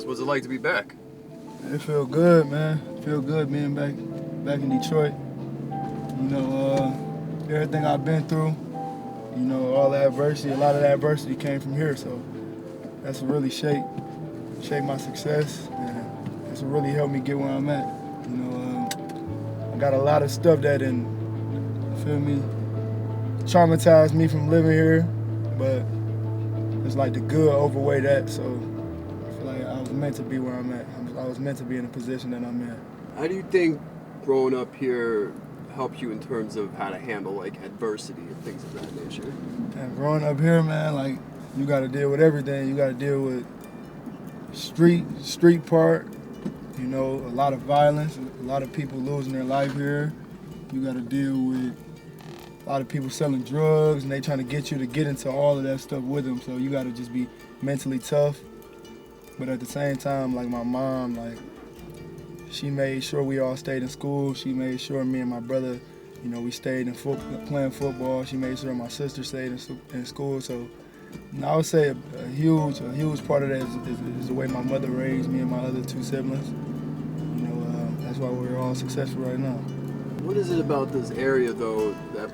us. What's it like to be back? It feel good, man. It feel good being back in Detroit. You know, everything I've been through, you know, all the adversity, a lot of the adversity came from here, so that's what really shaped my success, and that's what really helped me get where I'm at. You know, I got a lot of stuff that didn't, feel me, traumatized me from living here, but it's like the good overweigh that, so I feel like I was meant to be where I'm at. I was meant to be in the position that I'm in. How do you think growing up here helped you in terms of how to handle like adversity and things of that nature? And growing up here, man, like you got to deal with everything. You got to deal with street part. You know, a lot of violence, a lot of people losing their life here. You got to deal with a lot of people selling drugs, and they trying to get you to get into all of that stuff with them. So you got to just be mentally tough. But at the same time, like my mom, like she made sure we all stayed in school. She made sure me and my brother, you know, we stayed in playing football. She made sure my sister stayed in school. So I would say a huge part of that is the way my mother raised me and my other two siblings. You know, that's why we're all successful right now. What is it about this area, though, that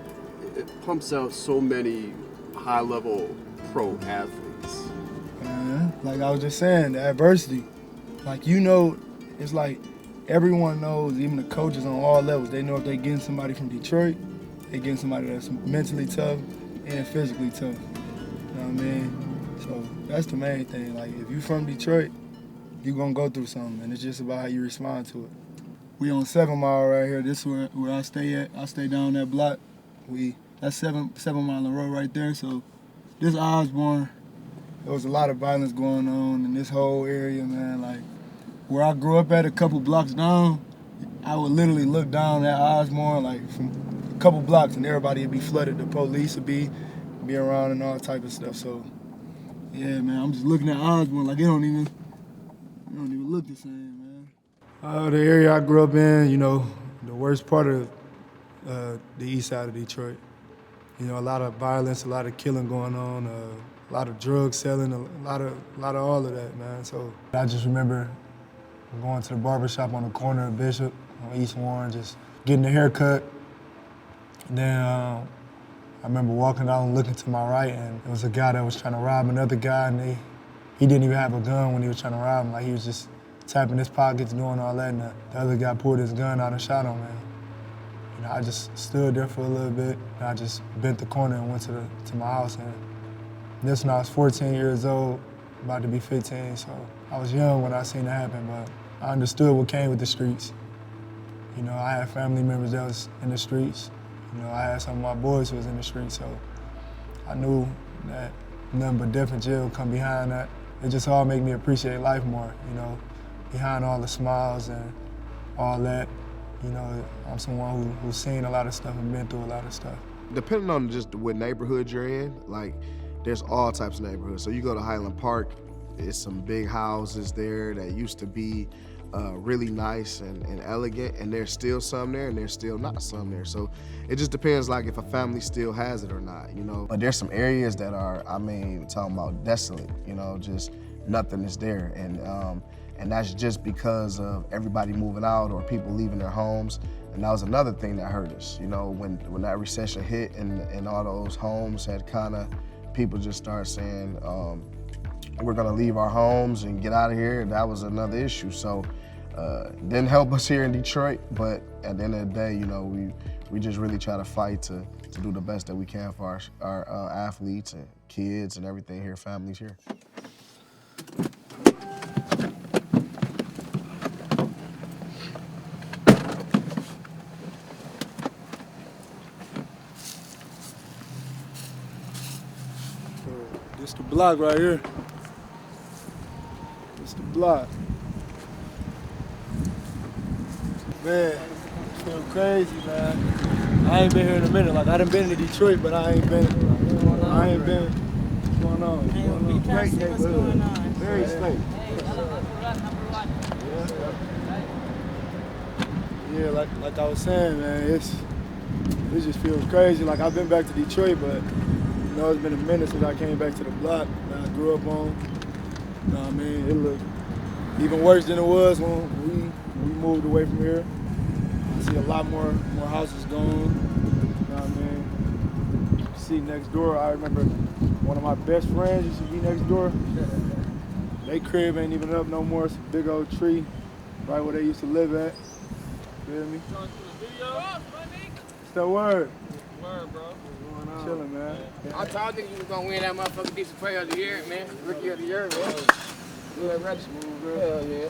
it pumps out so many high-level pro athletes? Like I was just saying, the adversity. Like, you know, it's like everyone knows, even the coaches on all levels, they know if they're getting somebody from Detroit, they're getting somebody that's mentally tough and physically tough. You know what I mean? So that's the main thing. Like, if you're from Detroit, you're going to go through something, and it's just about how you respond to it. We on 7 Mile right here. This is where I stay at. I stay down that block. That's 7 Mile Road right there. So this Osborne, there was a lot of violence going on in this whole area, man. Like, where I grew up at, a couple blocks down, I would literally look down at Osborne, like from a couple blocks, and everybody would be flooded. The police would be around and all type of stuff. So, yeah, man, I'm just looking at Osborne like it don't even look the same, man. The area I grew up in, you know, the worst part of the east side of Detroit. You know, a lot of violence, a lot of killing going on, a lot of drug selling, a lot of all of that, man. So I just remember going to the barbershop on the corner of Bishop on East Warren, just getting a haircut. Then I remember walking down and looking to my right, and there was a guy that was trying to rob another guy, and he didn't even have a gun when he was trying to rob him. Like, he was just tapping his pockets, doing all that, and the other guy pulled his gun out and shot him, man. You know, I just stood there for a little bit, and I just bent the corner and went to my house. And this when I was 14 years old, about to be 15, so I was young when I seen it happen, but I understood what came with the streets. You know, I had family members that was in the streets. You know, I had some of my boys who was in the streets, so I knew that nothing but death and jail would come behind that. It just all made me appreciate life more, you know, behind all the smiles and all that. You know, I'm someone who's seen a lot of stuff and been through a lot of stuff. Depending on just what neighborhood you're in, like, there's all types of neighborhoods. So you go to Highland Park, there's some big houses there that used to be really nice and elegant, and there's still some there, and there's still not some there. So it just depends, like, if a family still has it or not, you know. But there's some areas that are, I mean, talking about desolate, you know, just nothing is there. And that's just because of everybody moving out or people leaving their homes. And that was another thing that hurt us, you know, when that recession hit and all those homes had kind of, people just started saying, we're gonna leave our homes and get out of here, and that was another issue. So didn't help us here in Detroit, but at the end of the day, you know, we just really try to fight to do the best that we can for our athletes and kids and everything here, families here. This the block right here. This the block. Man, it feel crazy, man. I ain't been here in a minute. Like, I done been to Detroit, but I ain't been. What's going on? Great neighborhood. Very safe. Yeah, like I was saying, man, it just feels crazy. Like, I've been back to Detroit, but you know, it's been a minute since I came back to the block that I grew up on. You know what I mean? even worse than it was when we moved away from here. I see a lot more houses gone. You know what I mean? You see next door, I remember one of my best friends used to be next door. They crib ain't even up no more. It's a big old tree right where they used to live at. You feel me? What's that word? Word, bro. Chillin', man. I told you was gonna win that motherfucking decent player of the year, man. Rookie of the year, man. Yeah, ready. Hell yeah.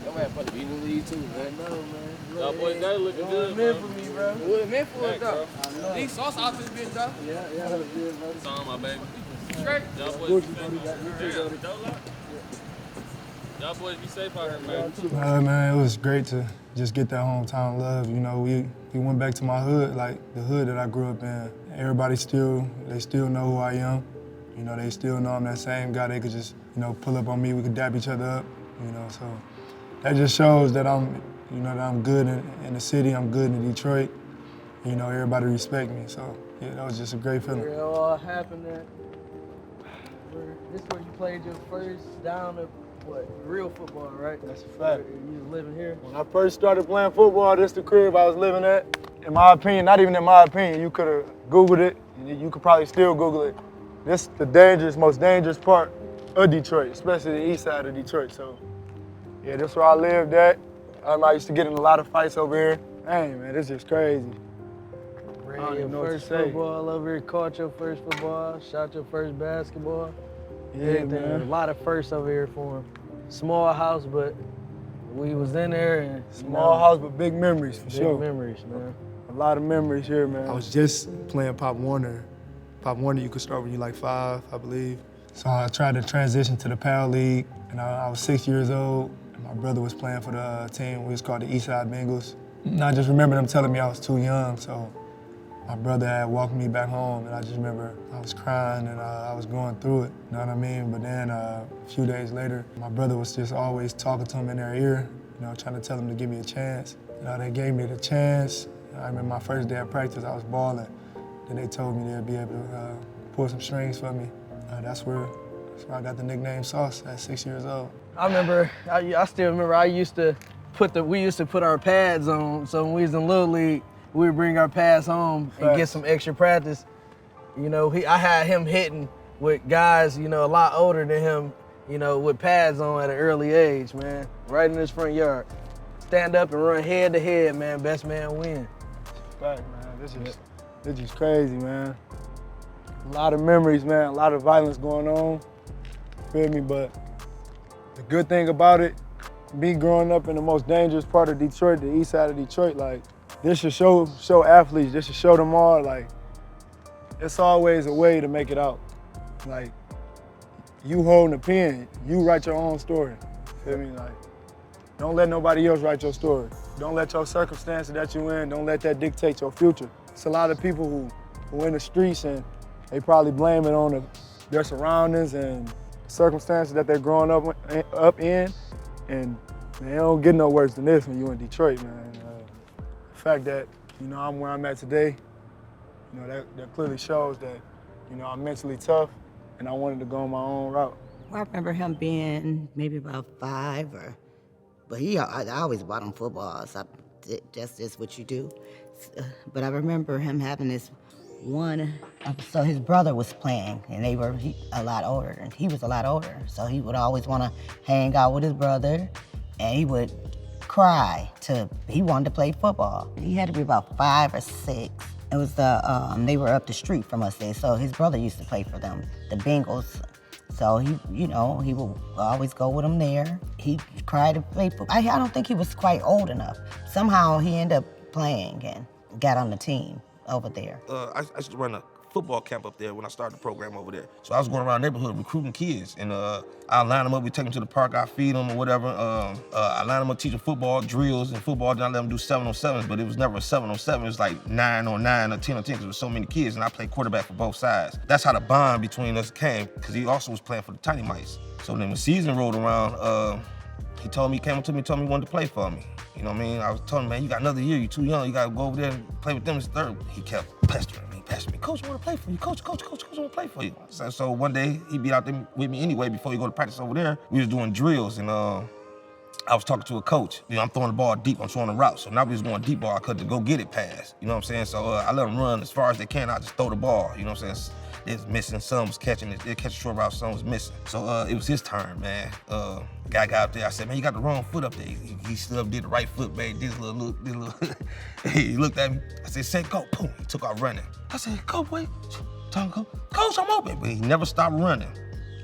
That man supposed to be in the league too, man. No, man. Y'all boys, they looking good, meant bro. for me, bro. What it meant for us, I though. know. These sauce out this bitch, though. Yeah, that's good, brother. It's on, my baby. Straight. Y'all boys be safe out here, man. Man, it was great to just get that hometown love. You know, we went back to my hood, like the hood that I grew up in. Everybody they still know who I am. You know, they still know I'm that same guy. They could just, you know, pull up on me. We could dap each other up. You know, so that just shows that I'm good in the city. I'm good in Detroit. You know, everybody respect me. So yeah, that was just a great feeling. It all happened at this where you played your first down of what, real football, right? That's a fact. You was living here? When I first started playing football, this the crib I was living at. In my opinion, not even in my opinion, you could have Googled it. You could probably still Google it. This the most dangerous part of Detroit, especially the east side of Detroit. So, yeah, this is where I lived at. I used to get in a lot of fights over here. Hey, man, this is crazy. Ran your first football over here, caught your first football, shot your first basketball. Yeah, Everything. man. A lot of firsts over here for him. Small house, but we was in there and Small house, but big memories, for big sure. memories, man. A lot of memories here, man. I was just playing Pop Warner. Pop Warner, you could start when you're like 5, I believe. So I tried to transition to the PAL League, and I was 6 years old, and my brother was playing for the team. We was called the Eastside Bengals. And I just remember them telling me I was too young, so my brother had walked me back home, and I just remember I was crying and I was going through it, you know what I mean? But then a few days later, my brother was just always talking to him in their ear, you know, trying to tell them to give me a chance. You know, they gave me the chance. I remember my first day of practice, I was balling. Then they told me they'd be able to pull some strings for me. That's where I got the nickname Sauce at 6 years old. I remember, I still remember we used to put our pads on, so when we was in Little League, we would bring our pads home and get some extra practice. You know, I had him hitting with guys, you know, a lot older than him, you know, with pads on at an early age, man. Right in his front yard. Stand up and run head to head, man. Best man win. Fact, man. This is crazy, man. A lot of memories, man. A lot of violence going on. Feel me? But the good thing about it, me growing up in the most dangerous part of Detroit, the east side of Detroit, like, this should show athletes, this should show them all, like, it's always a way to make it out. Like, you holding a pen, you write your own story. Feel me? Like, don't let nobody else write your story. Don't let your circumstances that you in, don't let that dictate your future. It's a lot of people who in the streets and they probably blame it on their surroundings and circumstances that they're growing up in, and they don't get no worse than this when you're in Detroit, man. The fact that, you know, I'm where I'm at today, you know, that clearly shows that, you know, I'm mentally tough and I wanted to go on my own route. Well, I remember him being maybe about 5, but I always bought him footballs. That's what you do. But I remember him having this one, so his brother was playing and they were a lot older and he was a lot older. So he would always want to hang out with his brother and he would cry he wanted to play football. He had to be about 5 or 6. It was they were up the street from us there. So his brother used to play for them, the Bengals. So he would always go with him there. He cried to play football. I don't think he was quite old enough. Somehow he ended up playing and got on the team over there. I used to run a football camp up there when I started the program over there. So I was going around the neighborhood recruiting kids, and I line them up, we take them to the park, I feed them or whatever. I line them up teaching football, drills and football, then I let them do 7-on-7s, but it was never a 7-on-7, it was like 9-on-9 or 10-on-10, because there was so many kids, and I played quarterback for both sides. That's how the bond between us came, because he also was playing for the Tiny Mice. So then when season rolled around, he came up to me, told me he wanted to play for me. You know what I mean? I was telling him, man, you got another year, you're too young, you gotta go over there and play with them. It's third. He kept pestering me. Coach, I wanna play for you. Coach, I wanna play for you. So one day, he be out there with me anyway before he go to practice over there. We was doing drills, and I was talking to a coach. You know, I'm throwing the ball deep, I'm throwing the route. So now we was going deep ball, I could to go get it pass. You know what I'm saying? So I let them run as far as they can. I just throw the ball. You know what I'm saying? It's missing, some was catching it. They catch a short route, some was missing. So it was his turn, man. The guy got up there. I said, man, you got the wrong foot up there. He stood up, did the right foot, man. Did this little. He looked at me. I said, say go, boom. He took off running. I said, go, boy. Tell him, Coach, I'm open. But he never stopped running.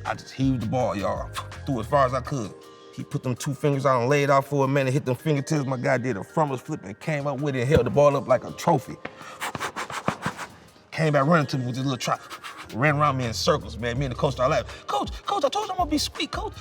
I just heaved the ball, y'all. Threw as far as I could. He put them 2 fingers out and laid out for a minute, hit them fingertips. My guy did a frontless flip and came up with it and held the ball up like a trophy. Came back running to me with this little trot. Ran around me in circles, man. Me and the coach started laughing. Coach, I told you I'm gonna be sweet, Coach.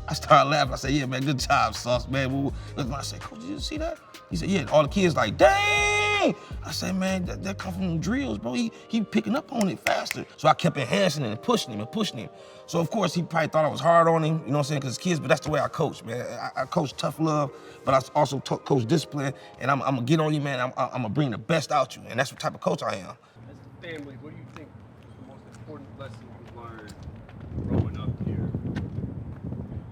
I started laughing. I said, yeah, man, good job, Sauce, man. I said, Coach, did you see that? He said, yeah. All the kids like, dang! I said, man, that come from the drills, bro. He picking up on it faster. So I kept enhancing it and pushing him. So of course, he probably thought I was hard on him, you know what I'm saying, because kids, but that's the way I coach, man. I coach tough love, but I also coach discipline, and I'm gonna get on you, man. I'm gonna bring the best out you, and that's what type of coach I am. As a family, what do you think the most important lesson you learned growing up here?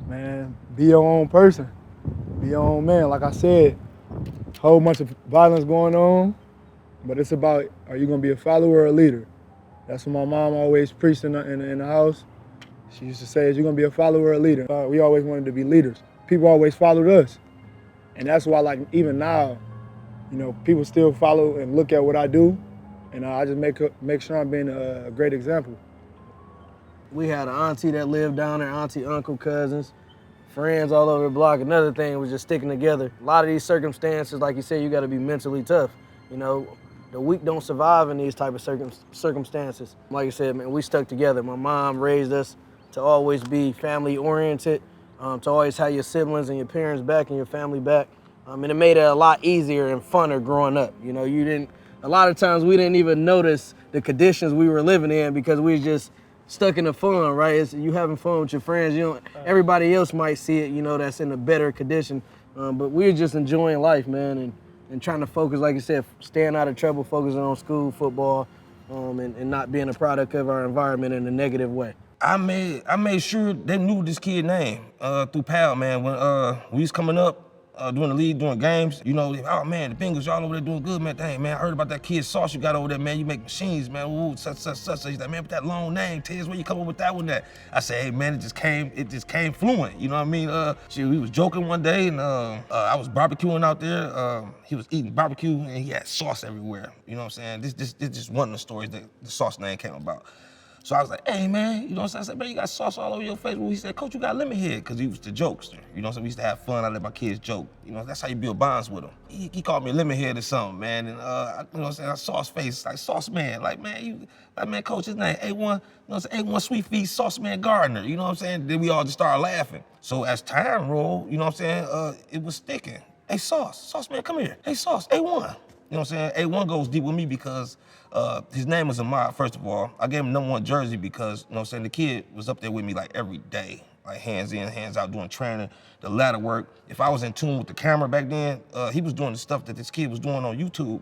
Man, be your own person. Be your own man. Like I said, whole bunch of violence going on, but it's about, are you gonna be a follower or a leader? That's what my mom always preached in the house. She used to say, is you gonna be a follower or a leader? We always wanted to be leaders. People always followed us. And that's why, like, even now, you know, people still follow and look at what I do, and I just make sure I'm being a great example. We had an auntie that lived down there, auntie, uncle, cousins, friends all over the block. Another thing was just sticking together. A lot of these circumstances, like you said, you gotta be mentally tough. You know, the weak don't survive in these type of circumstances. Like you said, man, we stuck together. My mom raised us to always be family oriented, to always have your siblings and your parents back and your family back. And it made it a lot easier and funner growing up. You know, a lot of times we didn't even notice the conditions we were living in because we was just stuck in the fun, right? You having fun with your friends. Everybody else might see it, you know, that's in a better condition. But we're just enjoying life, man, and trying to focus, like you said, staying out of trouble, focusing on school, football, and not being a product of our environment in a negative way. I made sure they knew this kid's name through Pal, man. When we was coming up during the league, during games, you know, oh man, the Bengals, y'all over there doing good, man. Dang, man, I heard about that kid Sauce you got over there, man. You make machines, man. Ooh, such. He's like, man, with that long name, Tiz, where you come up with that one at? I said, hey, man, it just came fluent. You know what I mean? We was joking one day, and I was barbecuing out there. He was eating barbecue, and he had sauce everywhere. You know what I'm saying? This just one of the stories that the Sauce name came about. So I was like, hey, man, you know what I'm saying? I said, man, you got sauce all over your face. Well, he said, Coach, you got lemon head, because he was the jokester. You know what I'm saying? We used to have fun. I let my kids joke. You know, that's how you build bonds with them. He called me lemon head or something, man. And, you know what I'm saying? I sauce face, like Sauce Man. Like, man, Coach, his name, A1, you know what I'm saying? A1 Sweet Feet, Sauce Man Gardner. You know what I'm saying? Then we all just started laughing. So as time rolled, you know what I'm saying? It was sticking. Hey, Sauce Man, come here. Hey, Sauce, A1. You know what I'm saying? A1 goes deep with me because his name was Ahmad, first of all. I gave him #1 jersey because, you know what I'm saying, the kid was up there with me like every day, like hands in, hands out, doing training, the ladder work. If I was in tune with the camera back then, he was doing the stuff that this kid was doing on YouTube,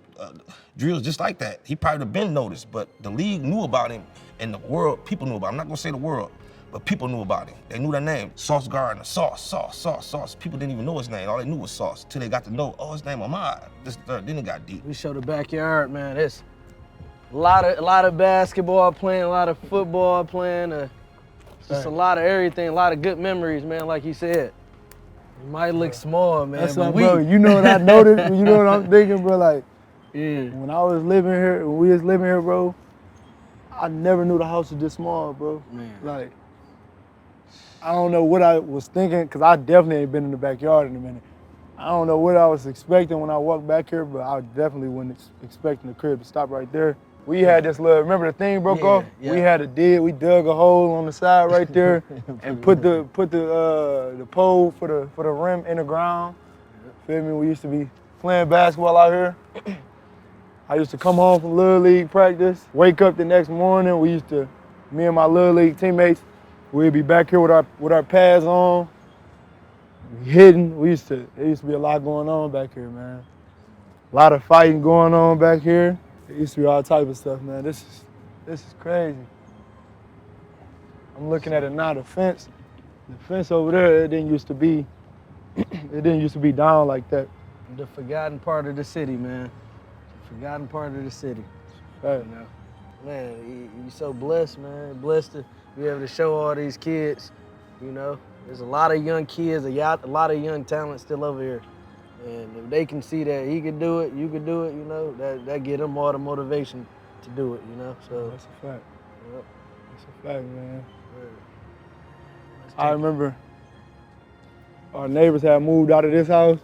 drills just like that. He probably would have been noticed, but the league knew about him and the world, people knew about him. I'm not gonna say the world, but people knew about him. They knew their name. Sauce Gardner, Sauce. People didn't even know his name. All they knew was Sauce, till they got to know, oh, his name Ahmad. Then it got deep. We showed the backyard, man. It's a lot of basketball playing, a lot of football playing, just a lot of everything, a lot of good memories, man, like you said. It might look small, man, That's but bro, you know what I noticed? You know what I'm thinking, bro? Like, yeah. when I was living here, when we was living here, bro, I never knew the house was this small, bro. Man. Like, I don't know what I was thinking, because I definitely ain't been in the backyard in a minute. I don't know what I was expecting when I walked back here, but I definitely wasn't expecting the crib to stop right there. We had this little, remember the thing broke off? Yeah. We dug a hole on the side right there and put the pole for the rim in the ground. Feel me? We used to be playing basketball out here. I used to come home from Little League practice, wake up the next morning. Me and my Little League teammates, we'd be back here with our pads on, hitting. There used to be a lot going on back here, man. A lot of fighting going on back here. There used to be all type of stuff, man. This is crazy. I'm looking at it now, the fence over there, it didn't used to be it didn't used to be down like that. The forgotten part of the city, man. The forgotten part of the city. Right. You know, man, you so blessed, man. Blessed to be able to show all these kids. You know, there's a lot of young kids, a lot of young talent still over here. And if they can see that he can do it, you can do it, you know, that give them all the motivation to do it, you know. So That's a fact. Yep. That's a fact, man. Yeah. I remember our neighbors had moved out of this house.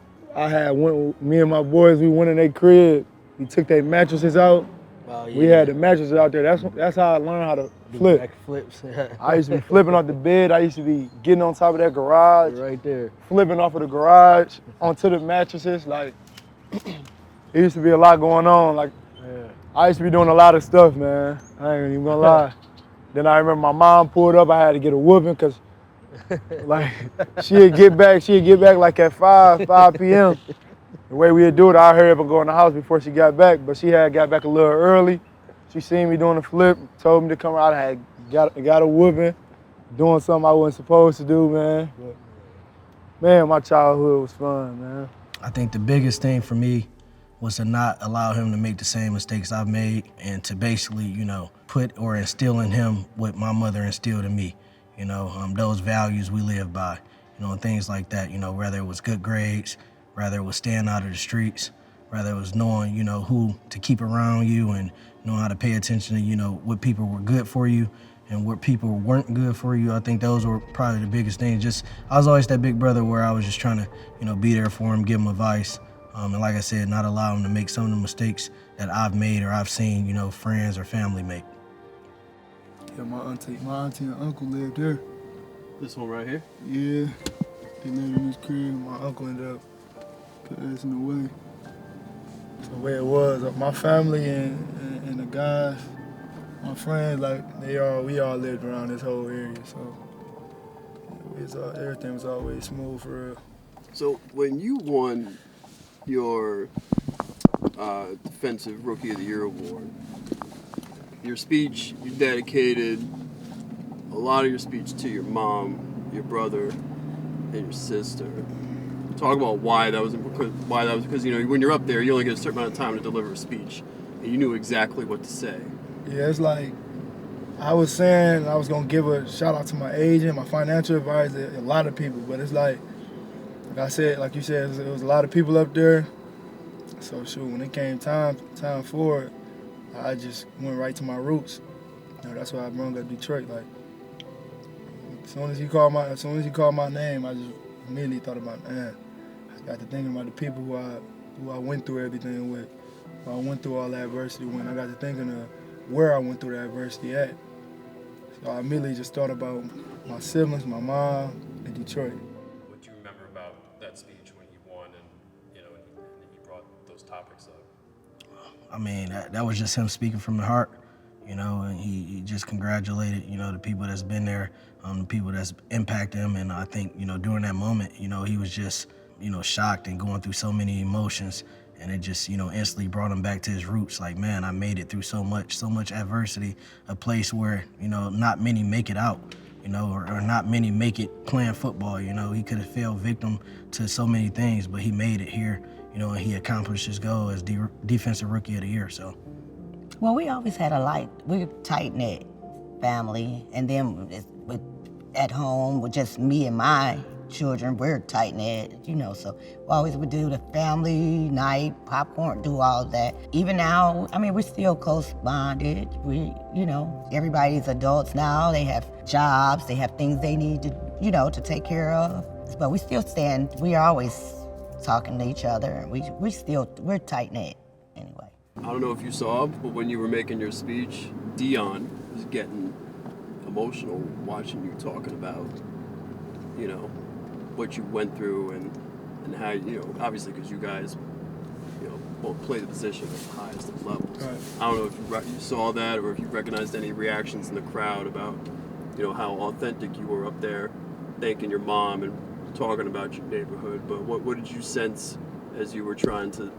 Me and my boys, we went in their crib. We took their mattresses out. Oh, yeah. We had the mattresses out there. That's how I learned how to flip. Back flips. I used to be flipping off the bed. I used to be getting on top of that garage. Right there. Flipping off of the garage onto the mattresses. Like, it used to be a lot going on. Like, Yeah. I used to be doing a lot of stuff, man. I ain't even gonna lie. Then I remember my mom pulled up. I had to get a whooping because, like, she'd get back like at 5 p.m. The way we'd do it, I'd hurry up and go in the house before she got back. But she had got back a little early. She seen me doing the flip, told me to come out. I had got a whooping, doing something I wasn't supposed to do, man. But, man, my childhood was fun, man. I think the biggest thing for me was to not allow him to make the same mistakes I've made and to basically, you know, put or instill in him what my mother instilled in me. You know, those values we live by, you know, and things like that, you know, whether it was good grades, whether it was staying out of the streets, whether it was knowing, you know, who to keep around you and knowing how to pay attention to, you know, what people were good for you and what people weren't good for you. I think those were probably the biggest things. I was always that big brother where I was just trying to, you know, be there for him, give him advice. And like I said, not allow him to make some of the mistakes that I've made or I've seen, you know, friends or family make. Yeah, my auntie and uncle lived there. This one right here? Yeah, they lived in this crib. My uncle ended up passing away. So the way it was, my family and the guys, my friends, like we all lived around this whole area. So everything was always smooth for real. So when you won your Defensive Rookie of the Year award, your speech, you dedicated a lot of your speech to your mom, your brother, and your sister. Talk about why that was because, you know, when you're up there, you only get a certain amount of time to deliver a speech, and you knew exactly what to say. Yeah, it's like I was saying I was gonna give a shout out to my agent, my financial advisor, a lot of people, but it's like I said, like you said, it was a lot of people up there. So shoot, when it came time for it, I just went right to my roots. You know, that's why I brought up Detroit. Like as soon as he called my name, I just immediately thought about, man, I got to thinking about the people who I went through everything with, who I went through all that adversity with. I got to thinking of where I went through that adversity at. So I immediately just thought about my siblings, my mom, and Detroit. What do you remember about that speech when you won and, you know, and you brought those topics up? I mean, that was just him speaking from the heart, you know, and he just congratulated, you know, the people that's been there, the people that's impacted him. And I think, you know, during that moment, you know, he was just, you know, shocked and going through so many emotions. And it just, you know, instantly brought him back to his roots. Like, man, I made it through so much adversity, a place where, you know, not many make it out, you know, or not many make it playing football. You know, he could have fell victim to so many things, but he made it here, you know, and he accomplished his goal as Defensive Rookie of the Year, so. Well, we always had we're tight-knit family, and then at home with just me and my children, we're tight-knit, you know, so we always would do the family night, popcorn, do all of that. Even now, I mean, we're still close bonded. You know, everybody's adults now. They have jobs, they have things they need to, you know, to take care of. But we still we are always talking to each other, and we're tight-knit anyway. I don't know if you saw, but when you were making your speech, Dion was getting emotional watching you talking about, you know, what you went through and how, you know, obviously because you guys, you know, both play the position at the highest of levels. Right. I don't know if you saw that or if you recognized any reactions in the crowd about, you know, how authentic you were up there, thanking your mom and talking about your neighborhood. But what did you sense as you were trying to,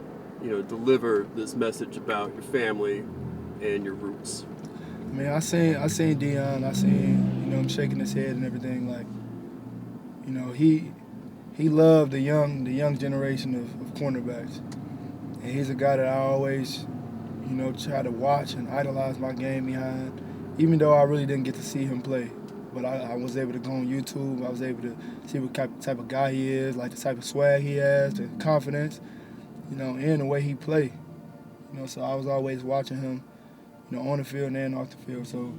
you know, deliver this message about your family and your roots? I mean, I seen Dion, you know, him shaking his head and everything. Like, you know, he he loved the young generation of cornerbacks. And he's a guy that I always, try to watch and idolize my game behind, even though I really didn't get to see him play. But I was able to go on YouTube. I was able to see what type of guy he is, like the type of swag he has, the confidence, and the way he play. So I was always watching him, on the field and off the field. So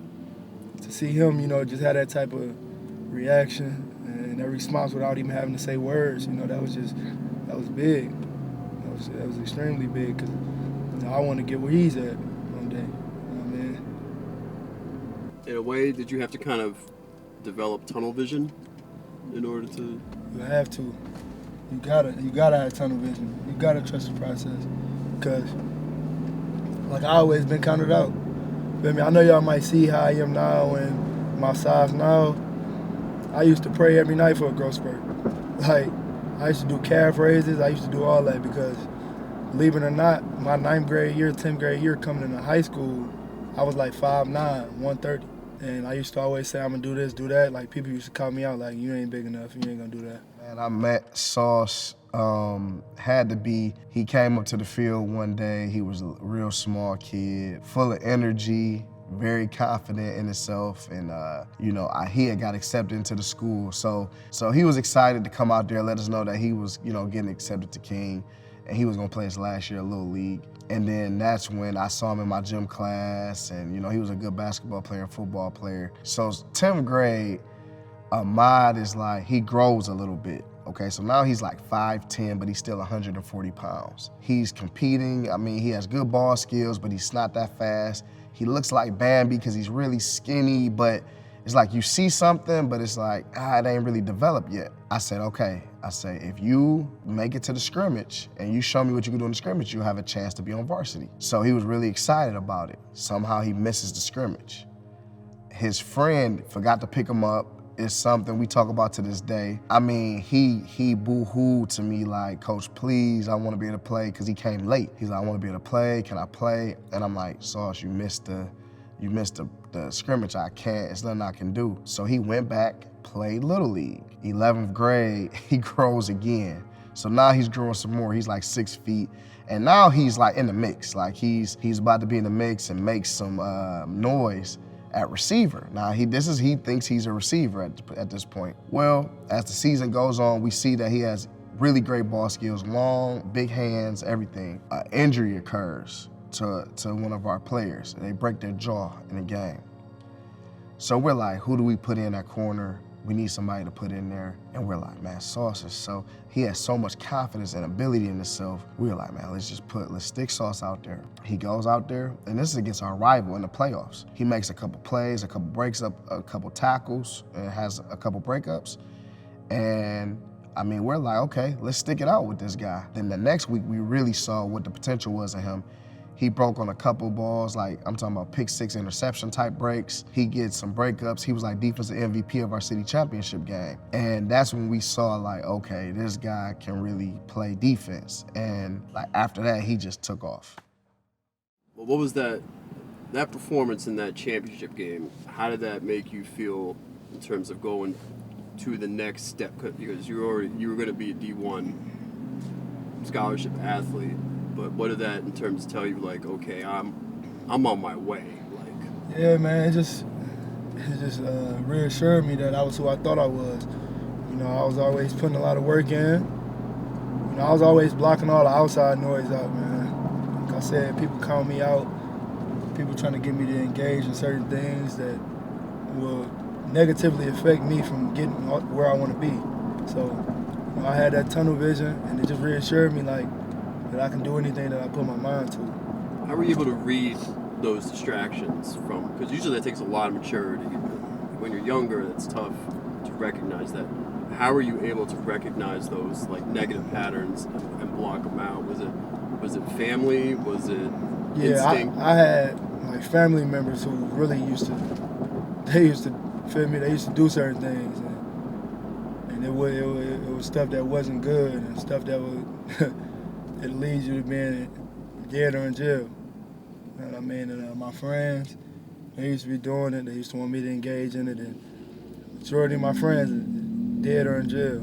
to see him, just have that type of reaction and that response without even having to say words, that was big. That was extremely big because I want to get where he's at one day. You know what I mean? In a way, did you have to kind of develop tunnel vision in order to? You have to. You gotta have tunnel vision. You gotta trust the process because, like, I always been counted out. Feel me? I know y'all might see how I am now and my size now. I used to pray every night for a growth spurt. Like, I used to do calf raises. I used to do all that because, believe it or not, my 9th grade year, 10th grade year coming into high school, I was like 5'9", 130. And I used to always say, I'm going to do this, do that. Like, people used to call me out like, you ain't big enough, you ain't going to do that. Man, I met Sauce, he came up to the field one day. He was a real small kid, full of energy, very confident in himself. And, he had got accepted into the school. So he was excited to come out there and let us know that he was, getting accepted to King. And he was going to play his last year of Little League. And then that's when I saw him in my gym class, and he was a good basketball player, football player. So 10th grade, Ahmad is like, he grows a little bit. Okay, so now he's like 5'10", but he's still 140 pounds. He's competing. I mean, he has good ball skills, but he's not that fast. He looks like Bambi because he's really skinny, but it's like you see something, but it's like, it ain't really developed yet. I said, okay. I say, if you make it to the scrimmage and you show me what you can do in the scrimmage, you'll have a chance to be on varsity. So he was really excited about it. Somehow he misses the scrimmage. His friend forgot to pick him up. It's something we talk about to this day. I mean, he boo-hooed to me like, Coach, please, I want to be able to play, because he came late. He's like, I want to be able to play, can I play? And I'm like, Sauce, you missed the scrimmage. I can't, it's nothing I can do. So he went back, played Little League. 11th grade, he grows again. So now he's growing some more. He's like 6 feet. And now he's like in the mix. Like he's about to be in the mix and make some noise at receiver. Now he thinks he's a receiver at this point. Well, as the season goes on, we see that he has really great ball skills, long, big hands, everything. Injury occurs to one of our players. They break their jaw in a game. So we're like, who do we put in that corner? We need somebody to put in there. And we're like, man, Sauce is he has so much confidence and ability in himself. We were like, man, let's stick Sauce out there. He goes out there, and this is against our rival in the playoffs. He makes a couple plays, a couple breaks up, a couple tackles, and has a couple breakups. And I mean, we're like, okay, let's stick it out with this guy. Then the next week, we really saw what the potential was in him. He broke on a couple balls, like I'm talking about pick 6 interception type breaks. He gets some breakups. He was like defensive MVP of our city championship game. And that's when we saw like, okay, this guy can really play defense. And like after that, he just took off. Well, what was that performance in that championship game? How did that make you feel in terms of going to the next step? Because you were going to be a D1 scholarship athlete. But what did that in terms of tell you, like, okay, I'm on my way, like? Yeah, man, it just reassured me that I was who I thought I was. I was always putting a lot of work in. I was always blocking all the outside noise out, man. Like I said, people call me out, people trying to get me to engage in certain things that will negatively affect me from getting where I want to be. So, I had that tunnel vision, and it just reassured me, like, that I can do anything that I put my mind to. How were you able to read those distractions from? Because usually that takes a lot of maturity. When you're younger, it's tough to recognize that. How were you able to recognize those like negative patterns and block them out? Was it family? Was it instinct? I had like family members who really used to feel me. They used to do certain things, and it was stuff that wasn't good and stuff that would. It leads you to being dead or in jail. You know what I mean? And my friends, they used to be doing it. They used to want me to engage in it. And the majority of my friends are dead or in jail.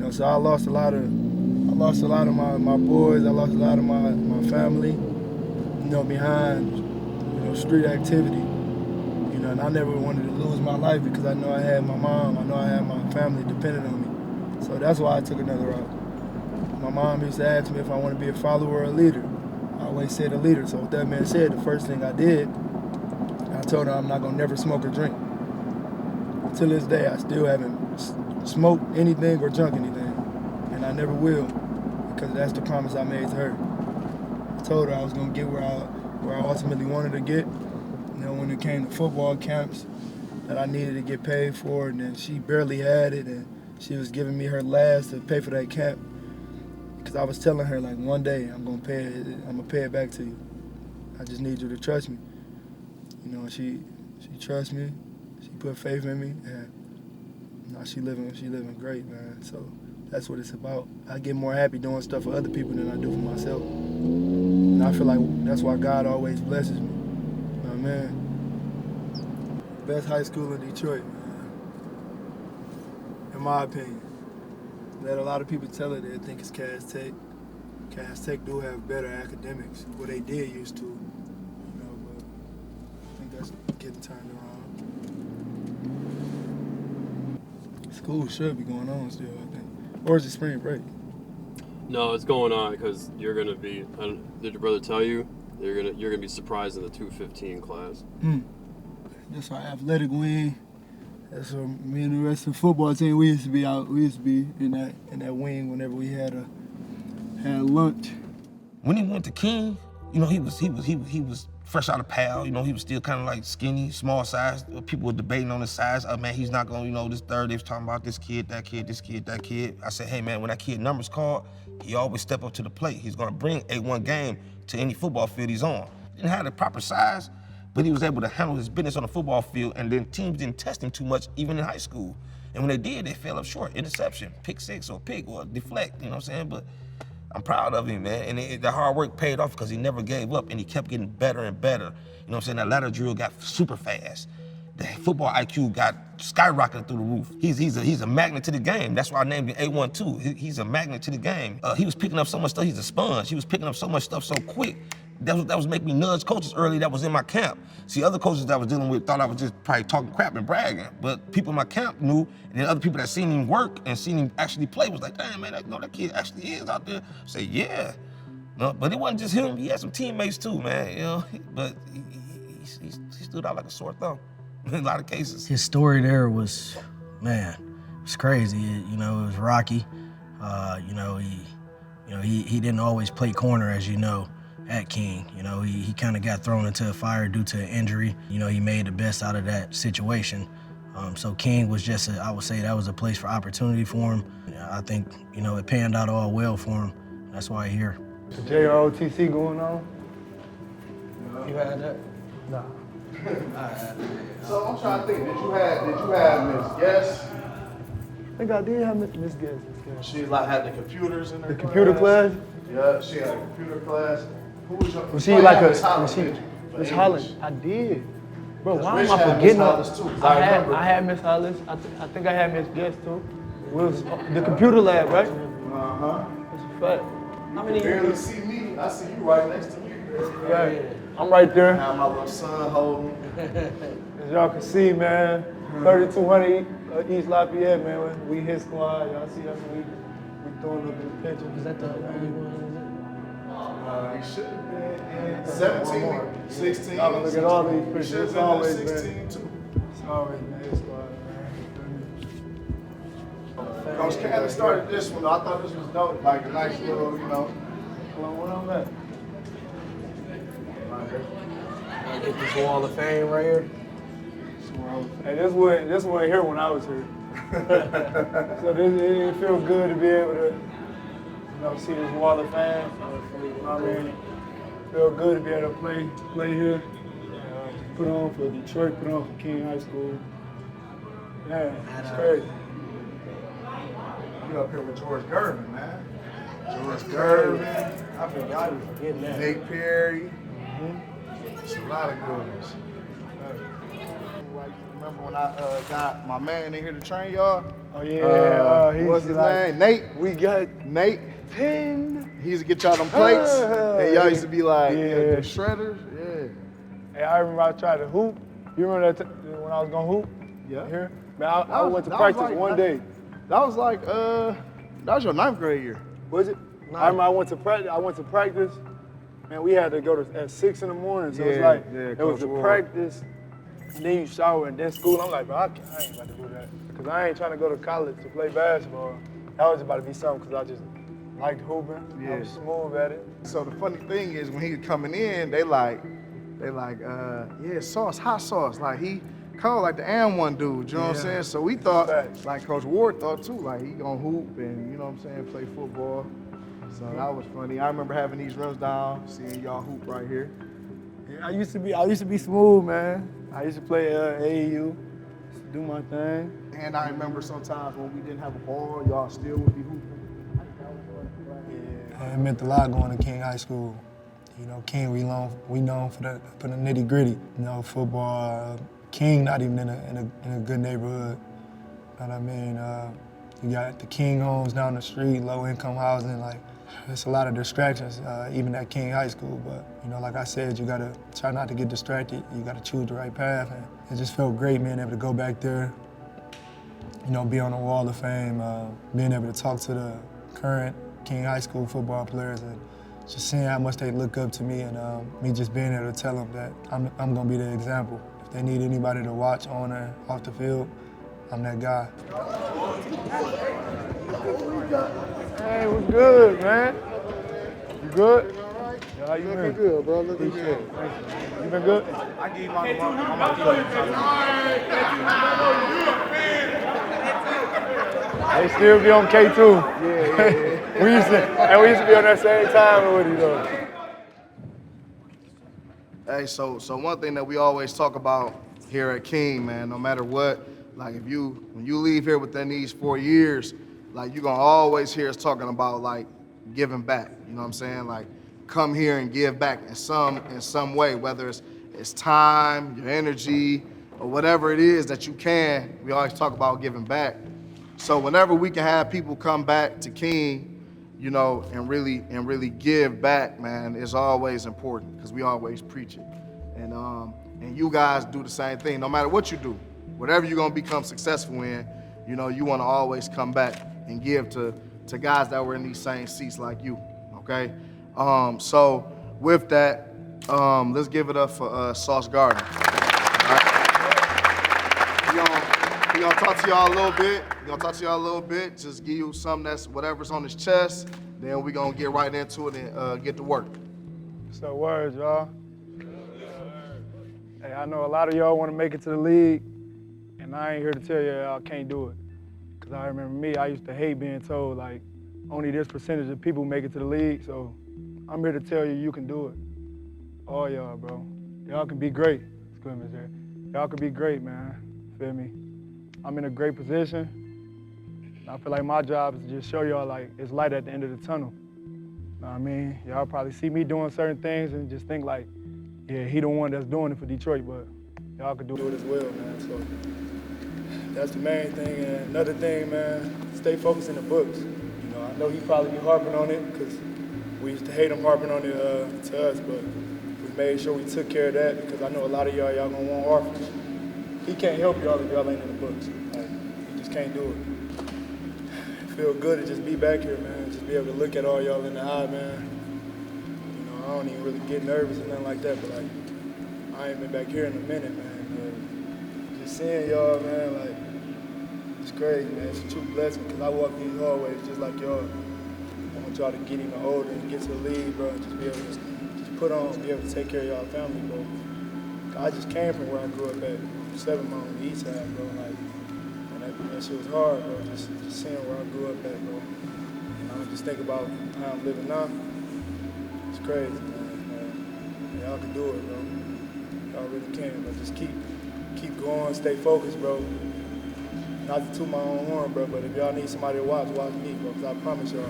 So I lost a lot of my boys. I lost a lot of my family, behind, street activity. And I never wanted to lose my life because I know I had my mom, I know I had my family dependent on me. So that's why I took another route. My mom used to ask me if I want to be a follower or a leader. I always said a leader. So with that being said, the first thing I did, I told her I'm not gonna never smoke or drink. Till this day, I still haven't smoked anything or drunk anything. And I never will, because that's the promise I made to her. I told her I was gonna get where I ultimately wanted to get. When it came to football camps that I needed to get paid for, and then she barely had it, and she was giving me her last to pay for that camp. Because I was telling her, like, one day I'm gonna pay it back to you. I just need you to trust me. She trusts me. She put faith in me, and she living great, man. So that's what it's about. I get more happy doing stuff for other people than I do for myself. And I feel like that's why God always blesses me. Man, best high school in Detroit, man. In my opinion. Let a lot of people tell it, they think it's Cass Tech. Cass Tech do have better academics, well, they did used to, but I think that's getting turned around. School should be going on still, I think. Or is it spring break? No, it's going on because you're gonna be. Did your brother tell you? You're gonna be surprised in the 215 class. That's our athletic wing. That's where me and the rest of the football team, we used to be out. We used to be in that wing whenever we had lunch. When he went to King, he was fresh out of PAL. He was still kind of like skinny, small size. People were debating on his size. Oh man, he's not gonna, this third. They was talking about this kid, that kid, this kid, that kid. I said, hey man, when that kid numbers called, he always step up to the plate. He's gonna bring A1 game to any football field he's on. Didn't have the proper size, but he was able to handle his business on the football field, and then teams didn't test him too much, even in high school. And when they did, they fell up short. Interception, pick six or pick or deflect, you know what I'm saying? But I'm proud of him, man. And the hard work paid off because he never gave up and he kept getting better and better. You know what I'm saying? That ladder drill got super fast. The football IQ got skyrocketed through the roof. He's a magnet to the game. That's why I named him A1 too. He's a magnet to the game. He was picking up so much stuff. He's a sponge. He was picking up so much stuff so quick. That was making me nudge coaches early that was in my camp. See, other coaches that I was dealing with thought I was just probably talking crap and bragging. But people in my camp knew, and then other people that seen him work and seen him actually play was like, damn man, that kid actually is out there. Say, yeah. No, but it wasn't just him. He had some teammates too, man. But he stood out like a sore thumb in a lot of cases. His story there was, man, it was crazy. It was rocky. He didn't always play corner, as you know, at King. He kind of got thrown into a fire due to an injury. He made the best out of that situation. So King was I would say that was a place for opportunity for him. I think, it panned out all well for him. That's why he's here. The JROTC going on? You had that? Nah. So I'm trying to think, did you have Miss Guest? I think I did have Miss Guest. She had the computers in her The computer class? Yeah, she had a computer class. Who was your? Was she like Miss Holland? I did. Bro, why am I forgetting? I had Miss Hollis. I think I had Miss Guest too. It was the computer lab, right? Uh-huh. That's a fact. How many You barely see me. I see you right next to me. Right. I'm right there. Now my little son holding. As y'all can see, man, 3200 East Lafayette, man. We his squad. Y'all see us. We throwing up in the picture. Is that the only one? He should have been in 17, 16. Y'all can look at all these pictures. Should It's have always been been. 16 too. It's always been his squad, man. Coach Cannon started this one. I thought this was dope. Like a nice little, Where I'm at? Get this Wall of Fame right here. Hey, this wasn't here when I was here. So it feels good to be able to, see this Wall of Fame. I mean, feel good to be able to play here. Put on for Detroit, put on for King High School. Man, it's crazy. You up here with George Gardner, man. George Gardner. I forgot you forgetting that. Nick Perry. It's a lot of good ones. I used to remember when I got my man in here to train y'all. Oh yeah, What's his name? Nate. We got Nate. 10. He used to get y'all them plates, and y'all used to be like, Yeah. the shredders. Yeah. Hey, I remember I tried to hoop. You remember that when I was gonna hoop? Yeah. Here? Man, I went to practice one day. That was like, that was your 9th grade year. Was it? I remember I went to practice. Man, we had to go to at 6 in the morning. So it's like, it was the practice, and then you shower, and then school. I'm like, bro, I ain't about to do that. Because I ain't trying to go to college to play basketball. That was about to be something because I just liked hooping. I was smooth at it. So the funny thing is when he was coming in, they like, yeah, sauce, hot sauce. Like he called like the And1 dude, you know what I'm saying? So we thought, like Coach Ward thought too, like he gonna hoop and, you know what I'm saying, play football. So that was funny. I remember having these rims down, seeing y'all hoop right here. Yeah, I used to be smooth, man. I used to play AAU, do my thing. And I remember sometimes when we didn't have a ball, y'all still would be hooping. Yeah. It meant a lot going to King High School. You know, King, we known for the nitty gritty. You know, football. King, not even in a good neighborhood. You know what I mean? You got the King homes down the street, low income housing. Like, it's a lot of distractions, even at King High School. But you know, like I said, you gotta try not to get distracted. You gotta choose the right path. And it just felt great being able to go back there. You know, be on the Wall of Fame, being able to talk to the current King High School football players and just seeing how much they look up to me and me just being able to tell them that I'm gonna be the example. If they need anybody to watch on or off the field, I'm that guy. Hey, what's good, man? You good? Yeah, how you been? Looking good, bro. Looking good. Thank you. You been good? I give you my They still be on K2. Yeah. we used to be on that same time with you though. Hey, so one thing that we always talk about here at King, man, no matter what, like when you leave here within these 4 years, like you're gonna always hear us talking about like giving back. You know what I'm saying? Like come here and give back in some way, whether it's time, your energy, or whatever it is that you can. We always talk about giving back. So whenever we can have people come back to King, you know, and really give back, man, is always important because we always preach it. And you guys do the same thing. No matter what you do, whatever you're gonna become successful in, you know, you wanna always come back and give to guys that were in these same seats like you, okay? So with that, let's give it up for Sauce Gardner. All right? He gonna talk to y'all a little bit. Just give you something that's whatever's on his chest. Then we gonna get right into it and get to work. So words, y'all. Hey, I know a lot of y'all want to make it to the league, and I ain't here to tell y'all can't do it. Cause I remember me, I used to hate being told like only this percentage of people make it to the league. So I'm here to tell you you can do it. All y'all, bro. Y'all can be great. It's good, Miss Harry. Y'all can be great, man. Feel me? I'm in a great position. I feel like my job is to just show y'all like it's light at the end of the tunnel. Know what I mean? Y'all probably see me doing certain things and just think like, yeah, he the one that's doing it for Detroit, but y'all could do it as well, man. So that's the main thing. And another thing, man, stay focused in the books. You know, I know he probably be harping on it because we used to hate him harping on it to us, but we made sure we took care of that because I know a lot of y'all gonna want orphans. He can't help y'all if y'all ain't in the books. Like, he just can't do it. Feel good to just be back here, man. Just be able to look at all y'all in the eye, man. You know, I don't even really get nervous or nothing like that, but like, I ain't been back here in a minute, man. But just seeing y'all, man, like, it's crazy, man. It's a true blessing because I walk these hallways just like y'all. I want y'all to get even older and get to the league, bro, and just be able to just put on, be able to take care of y'all family, bro. I just came from where I grew up at. 7 Mile on the east side, bro. Like, and that shit was hard, bro. Just seeing where I grew up at, bro. And I just think about how I'm living now. It's crazy, man. Y'all can do it, bro. Y'all really can, but just keep going, stay focused, bro. Not to toot my own horn, bro, but if y'all need somebody to watch me, bro. Because I promise y'all,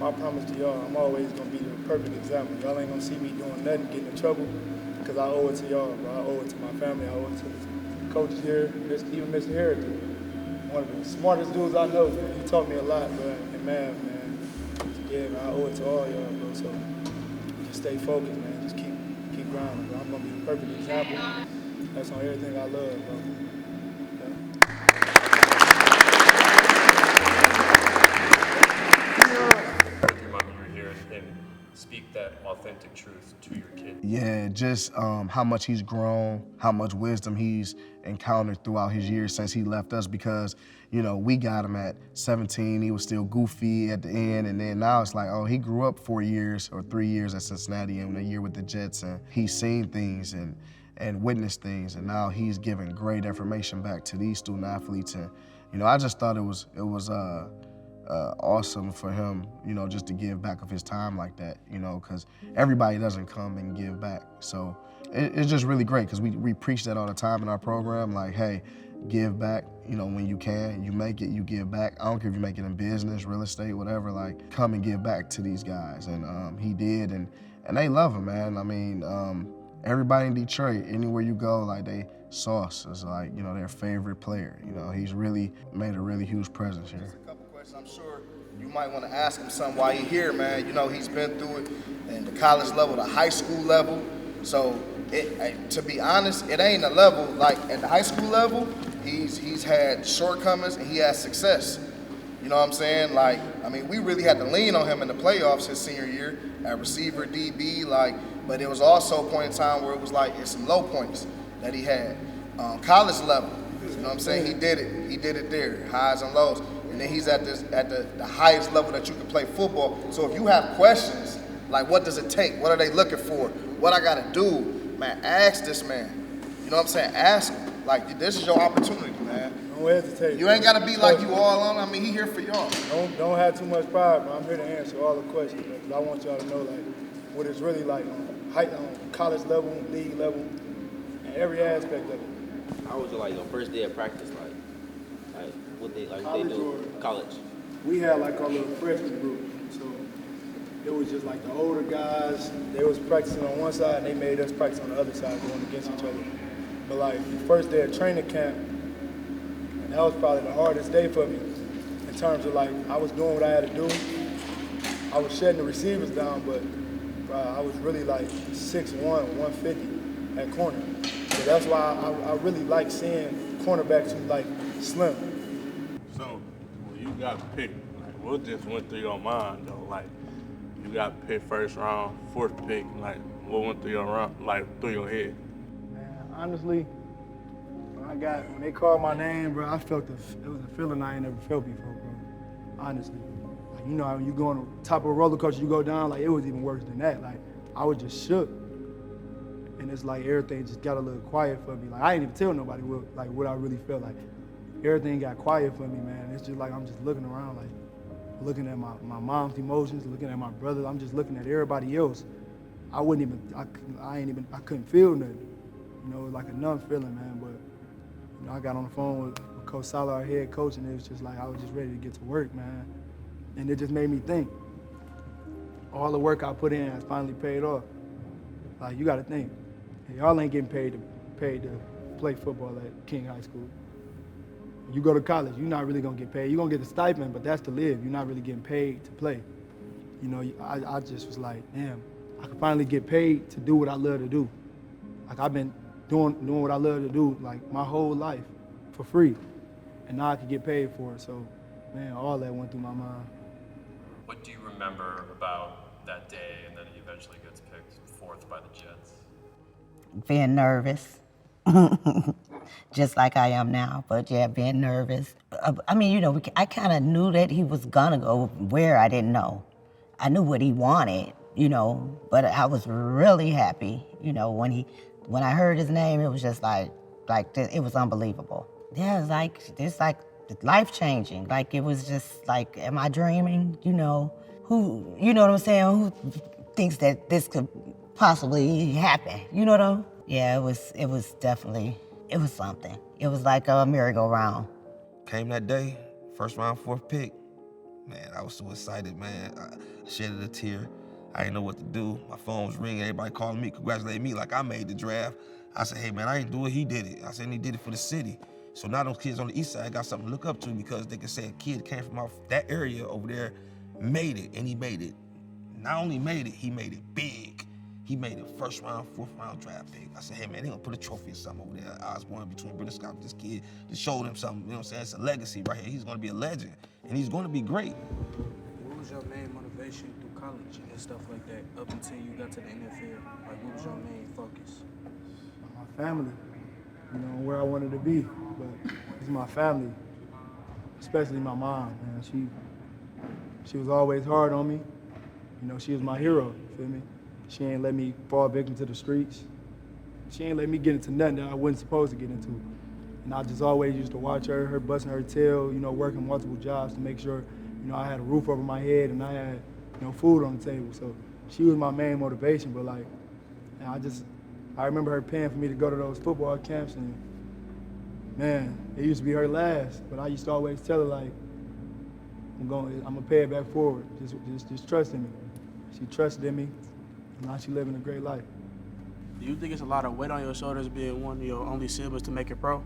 my promise to y'all, I'm always gonna be the perfect example. Y'all ain't gonna see me doing nothing, getting in trouble. Because I owe it to y'all, bro. I owe it to my family. I owe it to coaches here, even Mr. Harrington, one of the smartest dudes I know. Man. He taught me a lot, bro. And man, yeah, man, I owe it to all y'all, bro. So just stay focused, man. Just keep grinding, bro. I'm gonna be a perfect example. That's on everything I love, bro. Speak that authentic truth to your kid. Yeah, just how much he's grown, how much wisdom he's encountered throughout his years since he left us because, you know, we got him at 17, he was still goofy at the end, and then now it's like, oh, he grew up 4 years or 3 years at Cincinnati and a year with the Jets, and he's seen things and witnessed things, and now he's giving great information back to these student athletes. And, you know, I just thought it was awesome for him, you know, just to give back of his time like that, you know, because everybody doesn't come and give back. So it's just really great because we preach that all the time in our program, like, hey, give back, you know, when you can, you make it, you give back. I don't care if you make it in business, real estate, whatever, like, come and give back to these guys. And he did, and they love him, man. I mean, everybody in Detroit, anywhere you go, like, they Sauce is like, you know, their favorite player. You know, he's really made a really huge presence here. I'm sure you might want to ask him something while he's here, man. You know, he's been through it in the college level, the high school level. So, to be honest, it ain't a level like at the high school level. He's had shortcomings and he has success. You know what I'm saying? Like, I mean, we really had to lean on him in the playoffs his senior year at receiver, DB, like. But it was also a point in time where it was like it's some low points that he had. College level, you know what I'm saying? He did it. He did it there, highs and lows. And then he's at the highest level that you can play football. So if you have questions, like what does it take? What are they looking for? What I gotta do? Man, ask this man. You know what I'm saying? Ask him. Like, this is your opportunity, man. Don't hesitate. You ain't gotta be like you all on. I mean, he here for y'all. Don't have too much pride, but I'm here to answer all the questions. Because I want y'all to know, like, what it's really like on college level, league level, and every aspect of it. How was your first day of practice like? What they do? College. We had like our little freshman group, so it was just like the older guys. They was practicing on one side, and they made us practice on the other side, going against each other. But like the first day of training camp, and that was probably the hardest day for me in terms of like I was doing what I had to do. I was shutting the receivers down, but I was really like 6'1", 150 at corner. So that's why I really like seeing cornerbacks who like slim. So, when you got picked, like, what just went through your mind, though? Like, you got picked first round, fourth pick, like, what went through through your head? Man, honestly, when they called my name, bro, I felt it was a feeling I ain't never felt before, bro. Honestly. Like, you know, when you go on the top of a roller coaster, you go down, like, it was even worse than that. Like, I was just shook. And it's like everything just got a little quiet for me. Like, I didn't even tell nobody what I really felt like. Everything got quiet for me, man. It's just like I'm just looking around, like looking at my mom's emotions, looking at my brothers. I'm just looking at everybody else. I couldn't feel nothing. You know, like a numb feeling, man. But you know, I got on the phone with Coach Sala, our head coach, and it was just like I was just ready to get to work, man. And it just made me think. All the work I put in has finally paid off. Like, you got to think, y'all ain't getting paid to play football at King High School. You go to college, you're not really gonna get paid. You're gonna get the stipend, but that's to live. You're not really getting paid to play. You know, I just was like, damn, I can finally get paid to do what I love to do. Like, I've been doing what I love to do, like, my whole life for free. And now I can get paid for it. So, man, all that went through my mind. What do you remember about that day and then he eventually gets picked fourth by the Jets? Being nervous. Just like I am now, but yeah, being nervous. I mean, you know, I kind of knew that he was gonna go where I didn't know. I knew what he wanted, you know, but I was really happy, you know, when I heard his name, it was just like it was unbelievable. Yeah, it's like life-changing. Like, it was just like, am I dreaming? You know what I'm saying? Who thinks that this could possibly happen? You know what I'm? Yeah, it was definitely, it was something. It was like a merry-go-round. Came that day, first round, fourth pick. Man, I was so excited, man. I shedded a tear. I didn't know what to do. My phone was ringing, everybody calling me, congratulating me like I made the draft. I said, hey man, I ain't do it, he did it. I said, and he did it for the city. So now those kids on the east side got something to look up to because they can say a kid came from off that area over there, made it, and he made it. Not only made it, he made it big. He made it first round, fourth round draft pick. I said, hey man, they gonna put a trophy or something over there. I was born between British Scott with this kid to show them something, you know what I'm saying? It's a legacy right here. He's gonna be a legend, and he's gonna be great. What was your main motivation through college and stuff like that up until you got to the NFL? Like, what was your main focus? My family, you know, where I wanted to be, but it's my family, especially my mom, man. She was always hard on me. You know, she was my hero, you feel me? She ain't let me fall victim to the streets. She ain't let me get into nothing that I wasn't supposed to get into. And I just always used to watch her busting her tail, you know, working multiple jobs to make sure, you know, I had a roof over my head and I had, you know, food on the table. So she was my main motivation, but like, I remember her paying for me to go to those football camps, and man, it used to be her last, but I used to always tell her like, I'm gonna pay it back forward. Just trust in me. She trusted in me, and now she living a great life. Do you think it's a lot of weight on your shoulders being one of your only siblings to make it pro?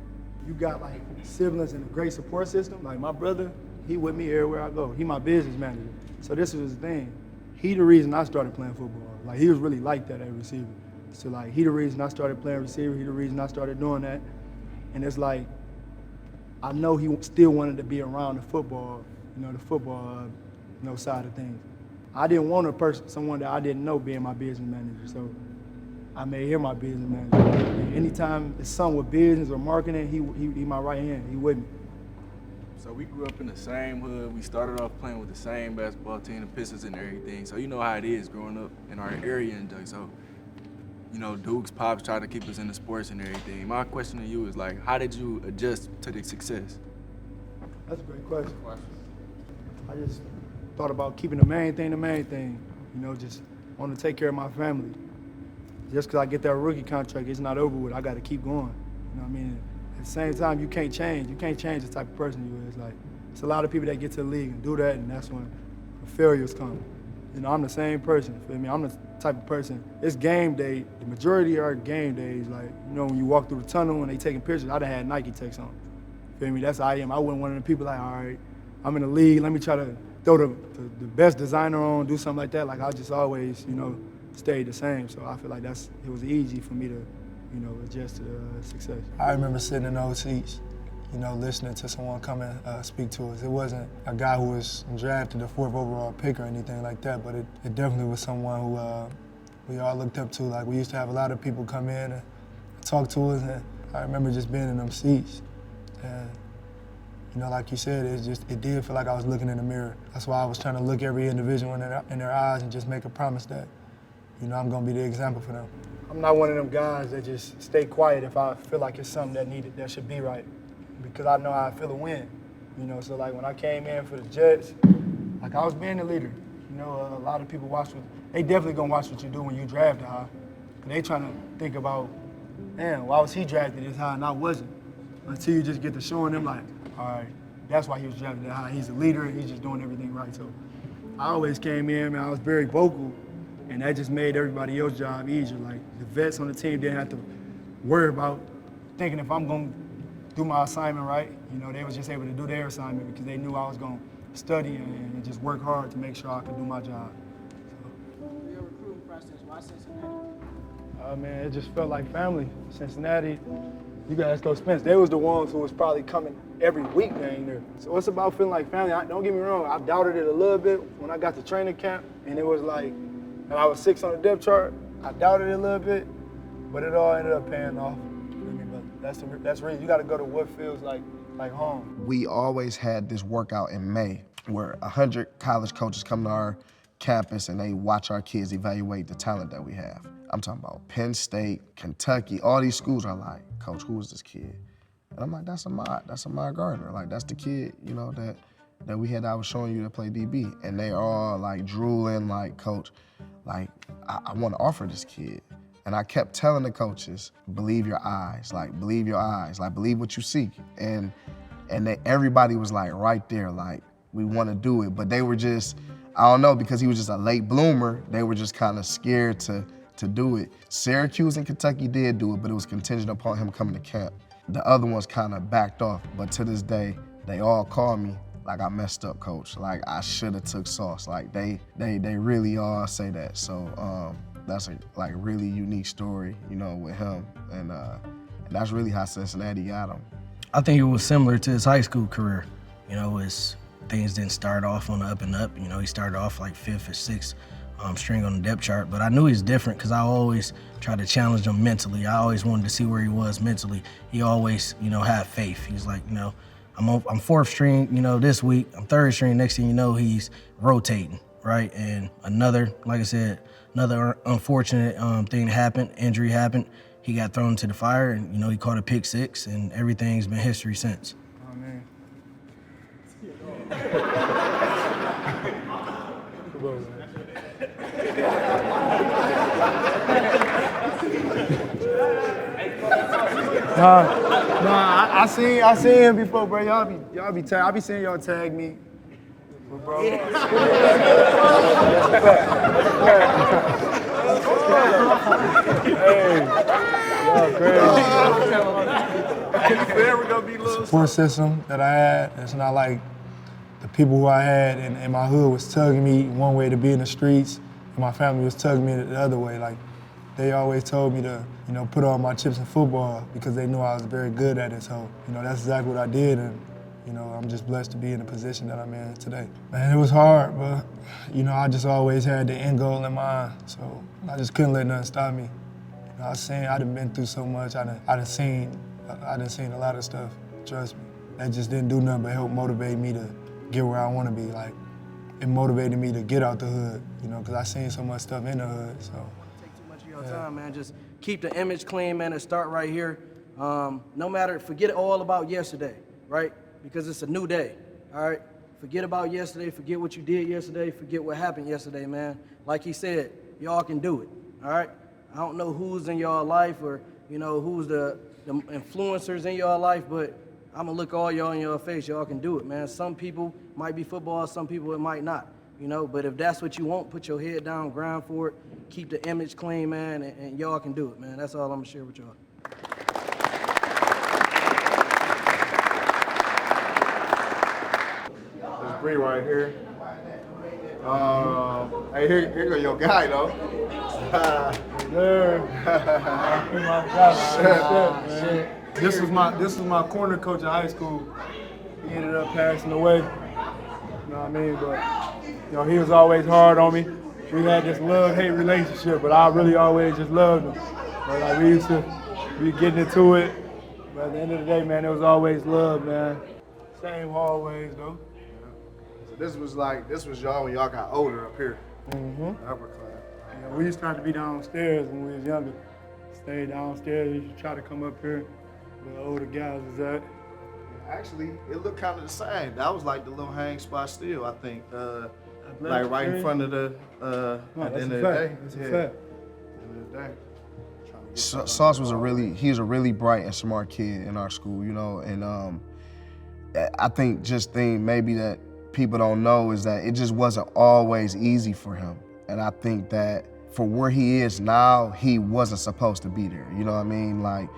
You got like siblings and a great support system. Like my brother, he with me everywhere I go. He my business manager. So this was his thing. He the reason I started playing football. Like he was really like that at receiver. So like he the reason I started playing receiver. He the reason I started doing that. And it's like, I know he still wanted to be around the football, you know, side of things. I didn't want someone that I didn't know being my business manager. So I made him my business manager. And anytime it's something with business or marketing, he my right hand. He with me. So we grew up in the same hood. We started off playing with the same basketball team, the Pistons and everything. So you know how it is growing up in our area and so, you know, Duke's pops try to keep us into sports and everything. My question to you is like, how did you adjust to the success? That's a great question. I just thought about keeping the main thing, you know, just want to take care of my family. Just because I get that rookie contract, it's not over with. I got to keep going. You know what I mean? At the same time, you can't change. You can't change the type of person you is. Like, it's a lot of people that get to the league and do that, and that's when the failures come. You know, I'm the same person, feel me? I'm the type of person, it's game day. The majority are game days. Like, you know, when you walk through the tunnel and they taking pictures, I done had Nike takes on. Feel me? That's how I am. I wasn't one of the people like, all right, I'm in the league, let me try to throw the best designer on, do something like that. Like, I just always, you know, stayed the same. So I feel like it was easy for me to, you know, adjust to the success. I remember sitting in those seats, you know, listening to someone come and speak to us. It wasn't a guy who was drafted the 4th overall pick or anything like that, but it definitely was someone who we all looked up to. Like, we used to have a lot of people come in and talk to us, and I remember just being in them seats. And, you know, like you said, it did feel like I was looking in the mirror. That's why I was trying to look every individual in their eyes and just make a promise that, you know, I'm gonna be the example for them. I'm not one of them guys that just stay quiet if I feel like it's something that should be right, because I know how I feel to win. You know, so like when I came in for the Jets, like I was being the leader. You know, a lot of people they definitely gonna watch what you do when you drafted high. They trying to think about, man, why was he drafted this high and I wasn't? Until you just get to showing them like, all right, that's why he was drafted that high. He's a leader and he's just doing everything right. So I always came in, man, I was very vocal, and that just made everybody else's job easier. Like the vets on the team didn't have to worry about thinking if I'm gonna do my assignment right. You know, they was just able to do their assignment because they knew I was gonna study and just work hard to make sure I could do my job. Your recruiting process, why Cincinnati? Man, it just felt like family. Cincinnati, you guys go Spence. They was the ones who was probably coming every week down there. So it's about feeling like family. Don't get me wrong, I doubted it a little bit when I got to training camp, and it was like, and I was 6 on the depth chart. I doubted it a little bit, but it all ended up paying off. But that's the reason. You got to go to what feels like home. We always had this workout in May where 100 college coaches come to our campus and they watch our kids evaluate the talent that we have. I'm talking about Penn State, Kentucky, all these schools are like, Coach, who is this kid? And I'm like, that's Ahmad Gardner. Like, that's the kid, you know, that we had, I was showing you that play DB. And they all like drooling, like, Coach, like, I want to offer this kid. And I kept telling the coaches, believe your eyes, like, believe your eyes, like, believe what you see. And everybody was like right there, like, we want to do it. But they were just, I don't know, because he was just a late bloomer, they were just kind of scared to to do it. Syracuse and Kentucky did do it, but it was contingent upon him coming to camp. The other ones kind of backed off, but to this day, they all call me like I messed up, coach. Like I should have took sauce. Like they really all say that. So that's a like really unique story, you know, with him, and that's really how Cincinnati got him. I think it was similar to his high school career. You know, things didn't start off on the up and up. You know, he started off like 5th or 6th string on the depth chart, but I knew he was different because I always tried to challenge him mentally. I always wanted to see where he was mentally. He always, you know, had faith. He's like, you know, I'm 4th string, you know, this week. I'm 3rd string. Next thing you know, he's rotating, right? And another, like I said, another unfortunate thing happened, injury happened. He got thrown into the fire, and, you know, he caught a pick 6, and everything's been history since. Oh, man. I seen him before, bro. Y'all be tag. I be seeing y'all tag me, bro. Hey, y'all crazy. Support system that I had. It's not like the people who I had in my hood was tugging me one way to be in the streets, and my family was tugging me the other way. Like, they always told me to, you know, put all my chips in football because they knew I was very good at it. So, you know, that's exactly what I did, and, you know, I'm just blessed to be in the position that I'm in today. Man, it was hard, but, you know, I just always had the end goal in mind, so I just couldn't let nothing stop me. You know, I done been through so much. I done seen a lot of stuff, trust me. That just didn't do nothing but help motivate me to get where I want to be. Like, it motivated me to get out the hood, you know, because I seen so much stuff in the hood, so. Your time, man. Just keep the image clean, man, and start right here. No matter, forget all about yesterday, right? Because it's a new day, all right? Forget about yesterday, forget what you did yesterday, forget what happened yesterday, man. Like he said, y'all can do it, all right? I don't know who's in y'all life or, you know, who's the influencers in y'all life, but I'm gonna look all y'all in your face, y'all can do it, man. Some people might be football, some people it might not. You know, but if that's what you want, put your head down, grind for it, keep the image clean, man, and y'all can do it, man. That's all I'm gonna share with y'all. This Bree right here. Hey, here go your guy though. This was my corner coach in high school. He ended up passing away. You know what I mean? But, you know, he was always hard on me. We had this love-hate relationship, but I really always just loved him. But like we used to be getting into it. But at the end of the day, man, it was always love, man. Same hallways though. So this was y'all when y'all got older up here. Mm-hmm. Upper class. Yeah, we used to have to be downstairs when we was younger. Stay downstairs, you should try to come up here where the older guys is at. Actually, it looked kind of the same. That was like the little hang spot still, I think. Like right in front of the, at the end of the day. That's a fact. Sauce was he was a really bright and smart kid in our school, you know, and I think maybe that people don't know is that it just wasn't always easy for him. And I think that for where he is now, he wasn't supposed to be there, you know what I mean? Like,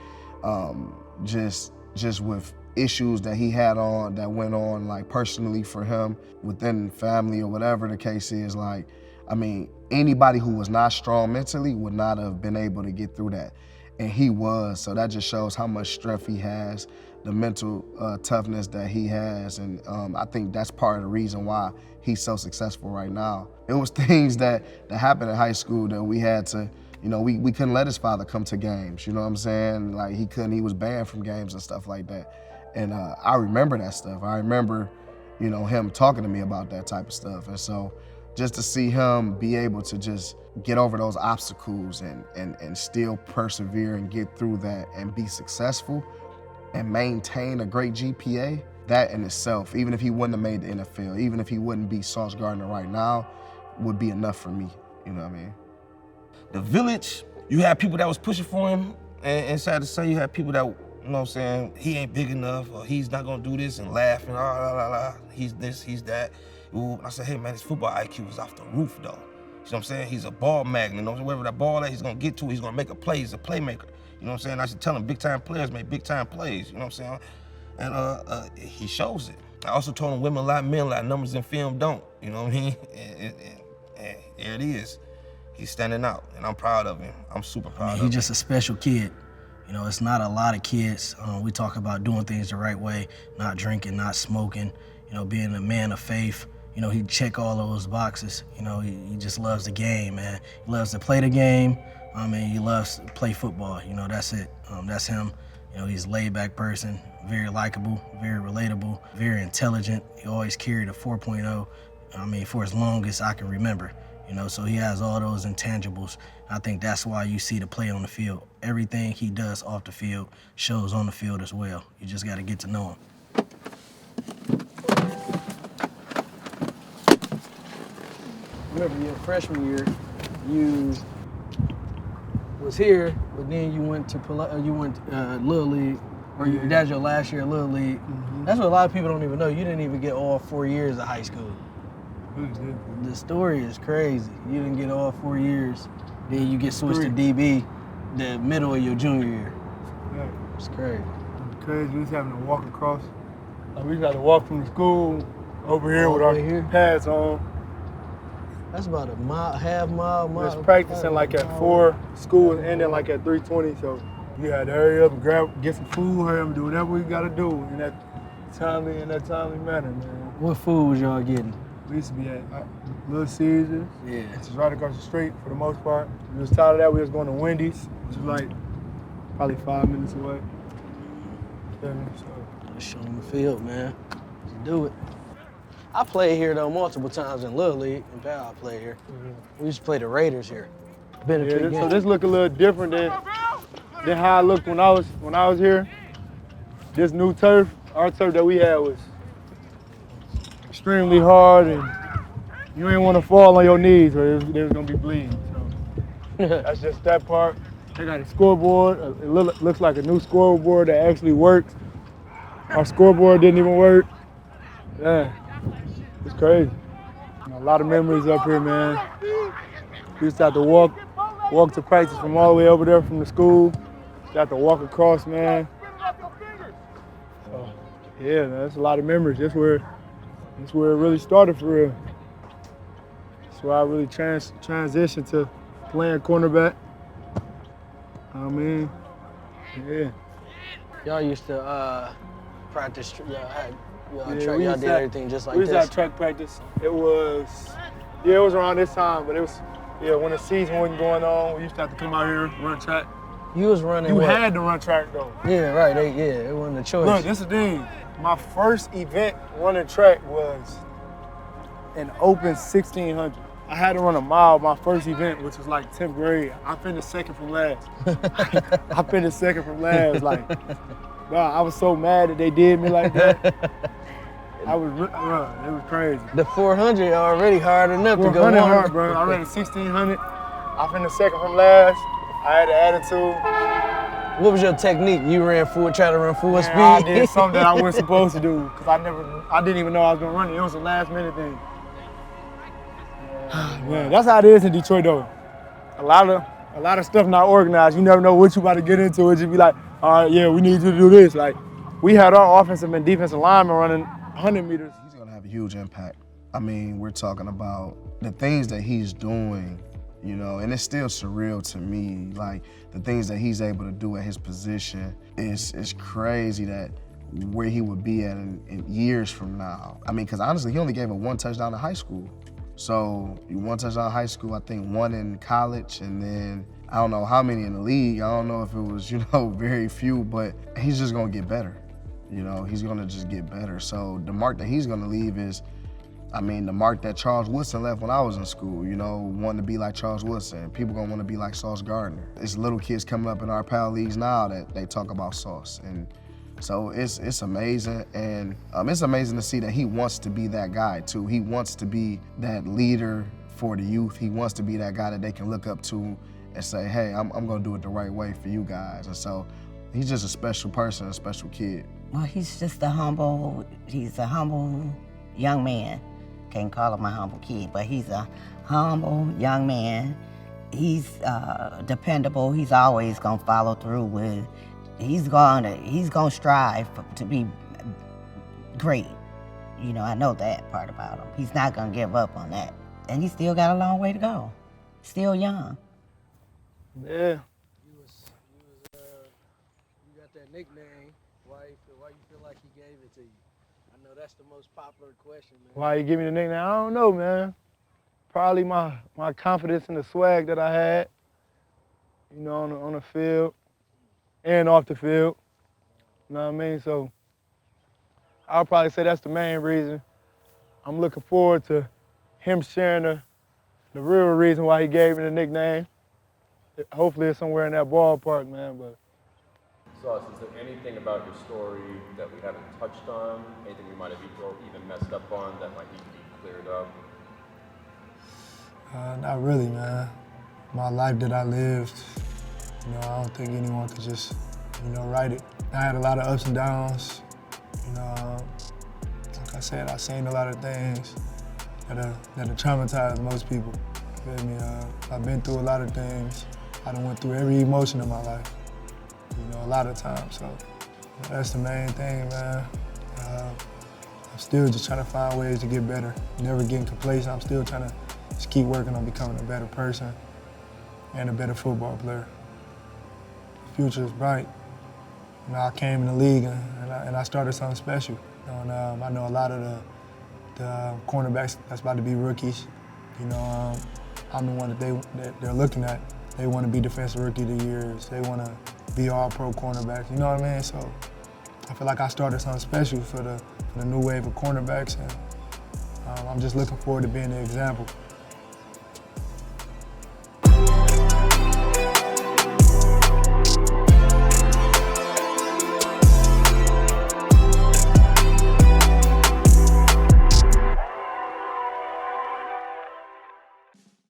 just with issues that he had that went on like personally for him within family or whatever the case is, like, I mean, anybody who was not strong mentally would not have been able to get through that. And he was, so that just shows how much strength he has, the mental toughness that he has, and I think that's part of the reason why he's so successful right now. It was things that happened in high school that we had to, you know, we couldn't let his father come to games, you know what I'm saying? Like he was banned from games and stuff like that. And I remember that stuff. I remember, you know, him talking to me about that type of stuff. And so just to see him be able to just get over those obstacles and still persevere and get through that and be successful and maintain a great GPA, that in itself, even if he wouldn't have made the NFL, even if he wouldn't be Sauce Gardner right now, would be enough for me, you know what I mean? The village, you had people that was pushing for him, and sad to say, you had people that, you know what I'm saying, he ain't big enough, or he's not gonna do this, and laughing, he's this, he's that. Ooh, I said, hey man, his football IQ was off the roof though. You know what I'm saying? He's a ball magnet. You know, wherever that ball at, he's gonna get to it. He's gonna make a play. He's a playmaker. You know what I'm saying? I should tell him big time players make big time plays. You know what I'm saying? And he shows it. I also told him women lie, men lie, numbers in film don't. You know what I mean? And here it is. He's standing out, and I'm proud of him. I'm super proud of him. He's just a special kid. You know, it's not a lot of kids. We talk about doing things the right way, not drinking, not smoking, you know, being a man of faith. You know, he check all those boxes. You know, he just loves the game, man. He loves to play the game. He loves to play football. You know, that's it. That's him. You know, he's a laid-back person, very likable, very relatable, very intelligent. He always carried a 4.0, for as long as I can remember. You know, so he has all those intangibles. I think that's why you see the play on the field. Everything he does off the field shows on the field as well. You just got to get to know him. Remember your freshman year, you was here, but then you went to Little League, or that's your last year of Little League. Mm-hmm. That's what a lot of people don't even know. You didn't even get all 4 years of high school. Mm-hmm. The story is crazy. You didn't get all 4 years, then you get switched to DB the middle of your junior year. Yeah. It's crazy. It's crazy. We was having to walk across. Like we got to walk from the school over here with our pads on. That's about a mile, half mile. We was practicing like at 4, school was ending like at 3:20, so you had to hurry up and get some food, hurry up and do whatever we got to do in that timely manner, man. What food was y'all getting? We used to be at Little Caesars. Yeah. Which is right across the street for the most part. We was tired of that, we was going to Wendy's, which is like probably 5 minutes away. So. Just show them the field, man. Let's do it. I played here though multiple times in Little League. In Bell, I played here. Mm-hmm. We used to play the Raiders here. So this look a little different than how I looked when I was here. This new turf, our turf that we had was extremely hard, and you ain't want to fall on your knees or there was gonna be bleeding. So that's just that part. They got a scoreboard. It looks like a new scoreboard that actually works. Our scoreboard didn't even work. Yeah. It's crazy. A lot of memories up here, man. We used to have to walk to practice from all the way over there from the school. You have to walk across, man. So, yeah, that's a lot of memories. That's where it really started for real. That's where I really transitioned to playing cornerback. Yeah. Y'all used to practice. Y'all did everything just like this? We used to have track practice. It was around this time, but it was, when the season wasn't going on, we used to have to come out here, run track. You was running You what? had to run track though. Yeah, right, it wasn't a choice. Look, this is the thing. My first event running track was an open 1600. I had to run a mile my first event, which was like 10th grade. I finished second from last. Like, wow, I was so mad that they did me like that. It was crazy. The 400 already hard enough to go 400 on. hard, bro. I ran a 1600. I finished second from last. I had an attitude. What was your technique? You tried to run full speed? I did something that I wasn't supposed to do because I didn't even know I was gonna run it. It was a last minute thing. Man, that's how it is in Detroit though. A lot of stuff not organized. You never know what you about to get into. It just be like, all right, yeah, we need you to do this. Like, we had our offensive and defensive linemen running 100 meters. He's gonna have a huge impact. We're talking about the things that he's doing, and it's still surreal to me. Like, the things that he's able to do at his position is crazy that where he would be at in years from now. Because honestly, he only gave up 1 touchdown in high school. So 1 touchdown in high school, I think 1 in college, and then I don't know how many in the league. I don't know if it was, very few, but he's just gonna get better. He's gonna just get better. So the mark that he's gonna leave is, the mark that Charles Woodson left when I was in school, wanting to be like Charles Woodson. People gonna wanna be like Sauce Gardner. It's little kids coming up in our PAL leagues now that they talk about Sauce. And so it's amazing, and it's amazing to see that he wants to be that guy too. He wants to be that leader for the youth. He wants to be that guy that they can look up to and say, hey, I'm gonna do it the right way for you guys. And so he's just a special person, a special kid. Well, he's a humble young man. can't call him a humble kid, but he's a humble young man. He's dependable. He's always gonna follow through with. He's gonna strive to be great. You know, I know that part about him. He's not gonna give up on that, and he's still got a long way to go. Still young. Yeah. You got that nickname. Why you feel like he gave it to you? I know that's the most popular question, man. Why he give me the nickname? I don't know, man. Probably my confidence in the swag that I had, you know, on the field and off the field. You know what I mean? So I'll probably say that's the main reason. I'm looking forward to him sharing the real reason why he gave me the nickname. Hopefully it's somewhere in that ballpark, man. But Sauce, is there anything about your story that we haven't touched on? Anything we might have even messed up on that might need to be cleared up? not really, man. My life that I lived, you know, I don't think anyone could just, you know, write it. I had a lot of ups and downs. You know, like I said, I've seen a lot of things that have traumatized most people. You feel me? I've been through a lot of things. I done went through every emotion in my life, you know, a lot of times. So that's the main thing, man. I'm still just trying to find ways to get better, never getting complacent. I'm still trying to just keep working on becoming a better person and a better football player. The future is bright. You know, I came in the league and I started something special. You know, and I know a lot of the cornerbacks that's about to be rookies. You know, I'm the one that they're looking at. They want to be defensive rookie of the year. They want to be all-pro cornerbacks. You know what I mean? So I feel like I started something special for the new wave of cornerbacks, and I'm just looking forward to being the example.